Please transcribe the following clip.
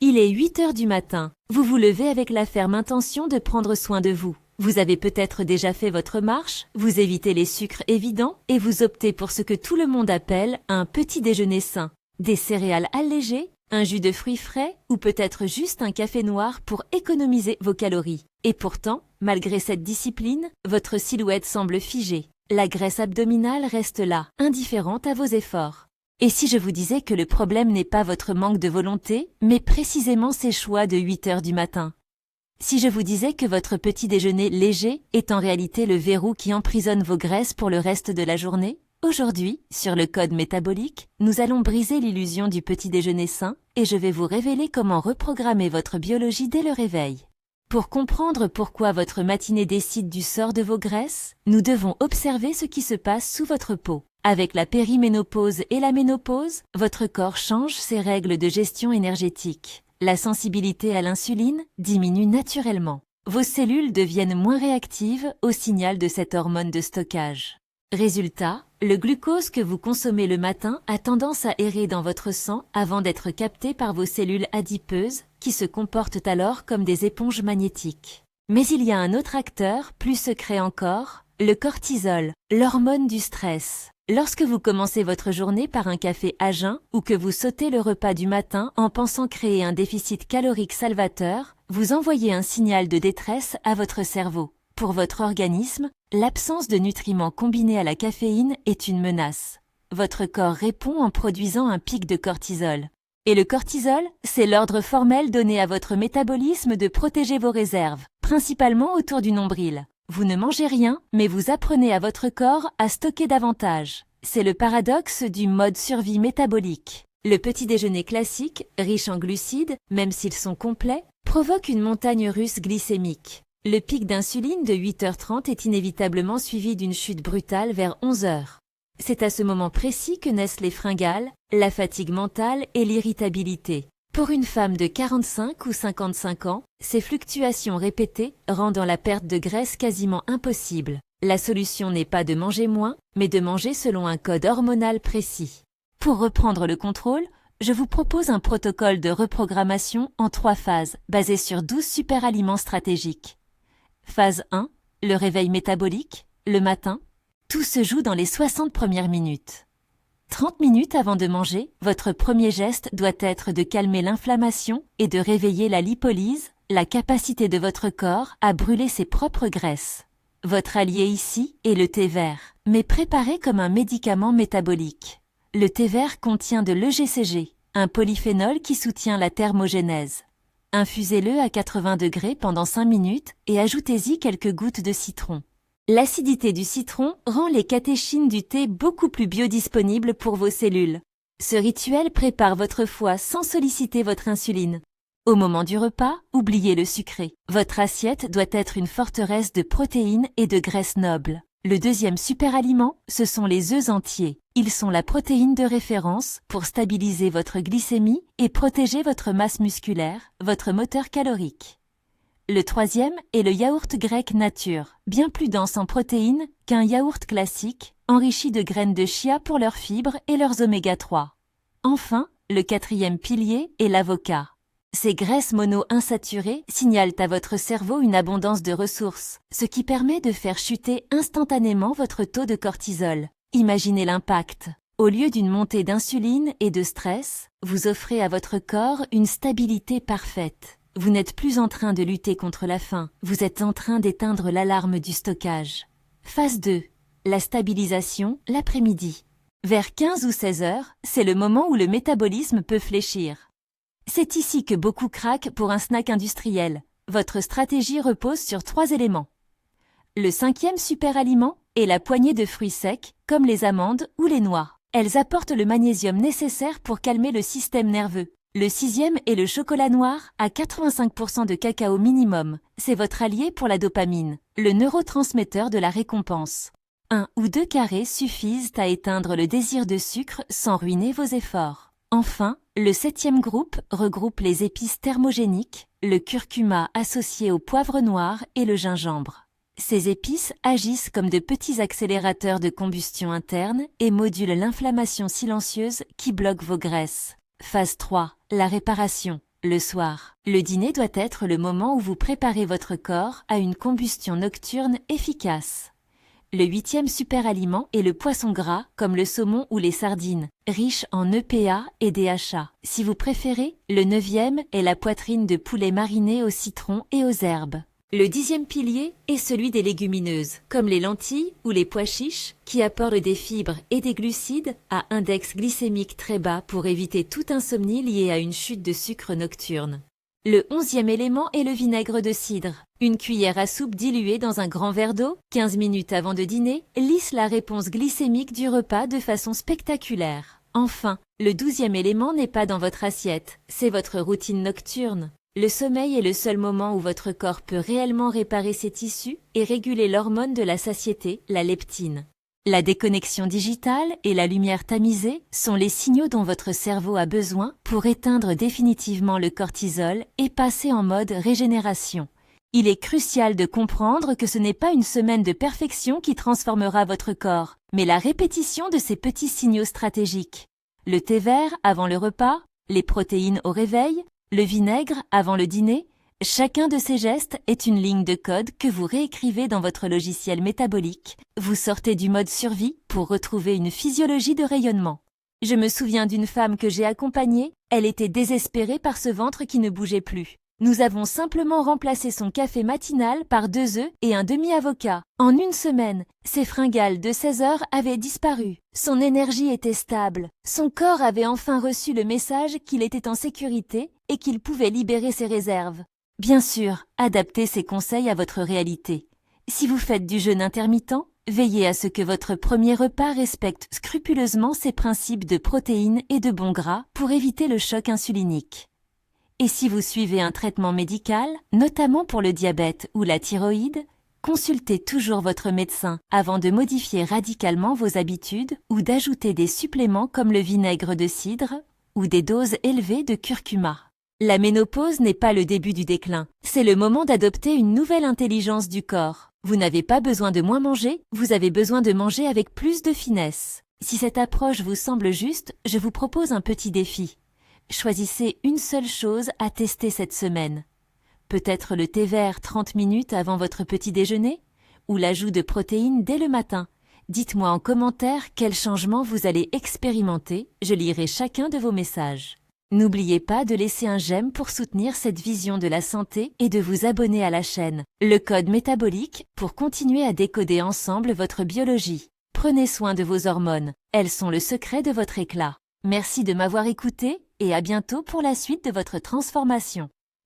Il est 8 heures du matin. Vous vous levez avec la ferme intention de prendre soin de vous. Vous avez peut-être déjà fait votre marche, vous évitez les sucres évidents et vous optez pour ce que tout le monde appelle un petit déjeuner sain. Des céréales allégées, un jus de fruits frais ou peut-être juste un café noir pour économiser vos calories. Et pourtant, malgré cette discipline, votre silhouette semble figée. La graisse abdominale reste là, indifférente à vos efforts. Et si je vous disais que le problème n'est pas votre manque de volonté, mais précisément ces choix de 8 heures du matin? Si je vous disais que votre petit déjeuner léger est en réalité le verrou qui emprisonne vos graisses pour le reste de la journée? Aujourd'hui, sur le code métabolique, nous allons briser l'illusion du petit déjeuner sain et je vais vous révéler comment reprogrammer votre biologie dès le réveil. Pour comprendre pourquoi votre matinée décide du sort de vos graisses, nous devons observer ce qui se passe sous votre peau. Avec la périménopause et la ménopause, votre corps change ses règles de gestion énergétique. La sensibilité à l'insuline diminue naturellement. Vos cellules deviennent moins réactives au signal de cette hormone de stockage. Résultat, le glucose que vous consommez le matin a tendance à errer dans votre sang avant d'être capté par vos cellules adipeuses qui se comportent alors comme des éponges magnétiques. Mais il y a un autre acteur, plus secret encore, le cortisol, l'hormone du stress. Lorsque vous commencez votre journée par un café à jeun ou que vous sautez le repas du matin en pensant créer un déficit calorique salvateur, vous envoyez un signal de détresse à votre cerveau. Pour votre organisme, l'absence de nutriments combinés à la caféine est une menace. Votre corps répond en produisant un pic de cortisol. Et le cortisol, c'est l'ordre formel donné à votre métabolisme de protéger vos réserves, principalement autour du nombril. Vous ne mangez rien, mais vous apprenez à votre corps à stocker davantage. C'est le paradoxe du mode survie métabolique. Le petit déjeuner classique, riche en glucides, même s'ils sont complets, provoque une montagne russe glycémique. Le pic d'insuline de 8h30 est inévitablement suivi d'une chute brutale vers 11h. C'est à ce moment précis que naissent les fringales, la fatigue mentale et l'irritabilité. Pour une femme de 45 ou 55 ans, ces fluctuations répétées rendant la perte de graisse quasiment impossible. La solution n'est pas de manger moins, mais de manger selon un code hormonal précis. Pour reprendre le contrôle, je vous propose un protocole de reprogrammation en 3 phases, basé sur 12 superaliments stratégiques. Phase 1, le réveil métabolique, le matin. Tout se joue dans les 60 premières minutes. 30 minutes avant de manger, votre premier geste doit être de calmer l'inflammation et de réveiller la lipolyse, la capacité de votre corps à brûler ses propres graisses. Votre allié ici est le thé vert, mais préparé comme un médicament métabolique. Le thé vert contient de l'EGCG, un polyphénol qui soutient la thermogénèse. Infusez-le à 80 degrés pendant 5 minutes et ajoutez-y quelques gouttes de citron. L'acidité du citron rend les catéchines du thé beaucoup plus biodisponibles pour vos cellules. Ce rituel prépare votre foie sans solliciter votre insuline. Au moment du repas, oubliez le sucré. Votre assiette doit être une forteresse de protéines et de graisses nobles. Le deuxième superaliment, ce sont les œufs entiers. Ils sont la protéine de référence pour stabiliser votre glycémie et protéger votre masse musculaire, votre moteur calorique. Le troisième est le yaourt grec nature, bien plus dense en protéines qu'un yaourt classique, enrichi de graines de chia pour leurs fibres et leurs oméga 3. Enfin, le quatrième pilier est l'avocat. Ces graisses mono-insaturées signalent à votre cerveau une abondance de ressources, ce qui permet de faire chuter instantanément votre taux de cortisol. Imaginez l'impact. Au lieu d'une montée d'insuline et de stress, vous offrez à votre corps une stabilité parfaite. Vous n'êtes plus en train de lutter contre la faim, vous êtes en train d'éteindre l'alarme du stockage. Phase 2. La stabilisation l'après-midi. Vers 15 ou 16 heures, c'est le moment où le métabolisme peut fléchir. C'est ici que beaucoup craquent pour un snack industriel. Votre stratégie repose sur 3 éléments. Le 5e superaliment est la poignée de fruits secs, comme les amandes ou les noix. Elles apportent le magnésium nécessaire pour calmer le système nerveux. Le 6e est le chocolat noir à 85% de cacao minimum. C'est votre allié pour la dopamine, le neurotransmetteur de la récompense. 1 ou 2 carrés suffisent à éteindre le désir de sucre sans ruiner vos efforts. Enfin, le 7e groupe regroupe les épices thermogéniques, le curcuma associé au poivre noir et le gingembre. Ces épices agissent comme de petits accélérateurs de combustion interne et modulent l'inflammation silencieuse qui bloque vos graisses. Phase 3. La réparation. Le soir. Le dîner doit être le moment où vous préparez votre corps à une combustion nocturne efficace. Le 8e superaliment est le poisson gras, comme le saumon ou les sardines, riche en EPA et DHA. Si vous préférez, le 9e est la poitrine de poulet marinée au citron et aux herbes. Le 10e pilier est celui des légumineuses, comme les lentilles ou les pois chiches, qui apportent des fibres et des glucides à index glycémique très bas pour éviter toute insomnie liée à une chute de sucre nocturne. Le 11e élément est le vinaigre de cidre. Une cuillère à soupe diluée dans un grand verre d'eau, 15 minutes avant de dîner, lisse la réponse glycémique du repas de façon spectaculaire. Enfin, le 12e élément n'est pas dans votre assiette, c'est votre routine nocturne. Le sommeil est le seul moment où votre corps peut réellement réparer ses tissus et réguler l'hormone de la satiété, la leptine. La déconnexion digitale et la lumière tamisée sont les signaux dont votre cerveau a besoin pour éteindre définitivement le cortisol et passer en mode régénération. Il est crucial de comprendre que ce n'est pas une semaine de perfection qui transformera votre corps, mais la répétition de ces petits signaux stratégiques. Le thé vert avant le repas, les protéines au réveil, le vinaigre avant le dîner, chacun de ces gestes est une ligne de code que vous réécrivez dans votre logiciel métabolique. Vous sortez du mode survie pour retrouver une physiologie de rayonnement. Je me souviens d'une femme que j'ai accompagnée, elle était désespérée par ce ventre qui ne bougeait plus. Nous avons simplement remplacé son café matinal par 2 œufs et un demi-avocat. En une semaine, ses fringales de 16 heures avaient disparu. Son énergie était stable. Son corps avait enfin reçu le message qu'il était en sécurité et qu'il pouvait libérer ses réserves. Bien sûr, adaptez ces conseils à votre réalité. Si vous faites du jeûne intermittent, veillez à ce que votre premier repas respecte scrupuleusement ses principes de protéines et de bons gras pour éviter le choc insulinique. Et si vous suivez un traitement médical, notamment pour le diabète ou la thyroïde, consultez toujours votre médecin avant de modifier radicalement vos habitudes ou d'ajouter des suppléments comme le vinaigre de cidre ou des doses élevées de curcuma. La ménopause n'est pas le début du déclin, c'est le moment d'adopter une nouvelle intelligence du corps. Vous n'avez pas besoin de moins manger, vous avez besoin de manger avec plus de finesse. Si cette approche vous semble juste, je vous propose un petit défi. Choisissez une seule chose à tester cette semaine. Peut-être le thé vert 30 minutes avant votre petit déjeuner, ou l'ajout de protéines dès le matin. Dites-moi en commentaire quel changement vous allez expérimenter, je lirai chacun de vos messages. N'oubliez pas de laisser un j'aime pour soutenir cette vision de la santé et de vous abonner à la chaîne. Le code métabolique pour continuer à décoder ensemble votre biologie. Prenez soin de vos hormones, elles sont le secret de votre éclat. Merci de m'avoir écouté et à bientôt pour la suite de votre transformation.